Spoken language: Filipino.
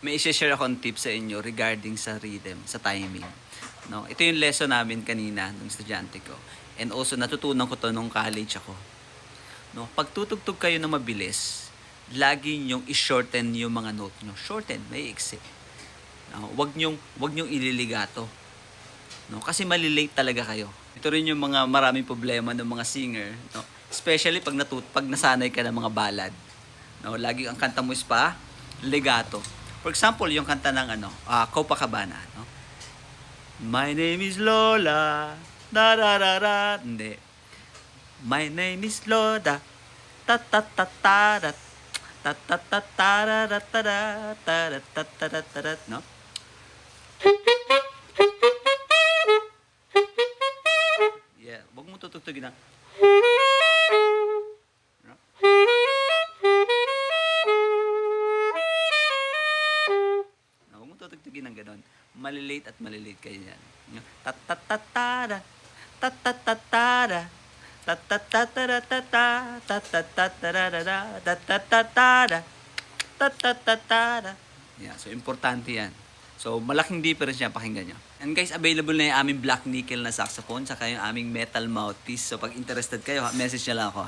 May i-share akong tip sa inyo regarding sa rhythm, sa timing. No, ito yung lesson namin kanina ng estudyante ko. And also natutunan ko to nung college ako. No, pag tutugtog kayo na mabilis, lagi nyong i-shorten yung mga note nyo. Shorten, may iksi. No, wag nyong ililigato. No, kasi malilate talaga kayo. Ito rin yung mga maraming problema ng mga singer, no? Especially pag nasanay ka ng mga ballad. No, lagi ang kanta mo is pa legato. For example, yung kanta ng Copacabana, no? My name is Lola. Da da da da. Hindi. My name is Lola. Ta ta ta ta da. Ta ta ta ta da da ta da. Ta da ta ta da ta da. No? Yeah, wag mo tutugtugin na. No? No, wag mo tutugtugin ng ganon. Malilate at malilate kayo yan. Tatatatada, tatatatada, tatatatada, tatatatada, tatatatada, tatatatada. Yeah, so importante yan. So, malaking difference yan, pakinggan nyo. And guys, available na yung aming black nickel na saxophone, saka yung aming metal mouthpiece. So, pag interested kayo, message nyo lang ako.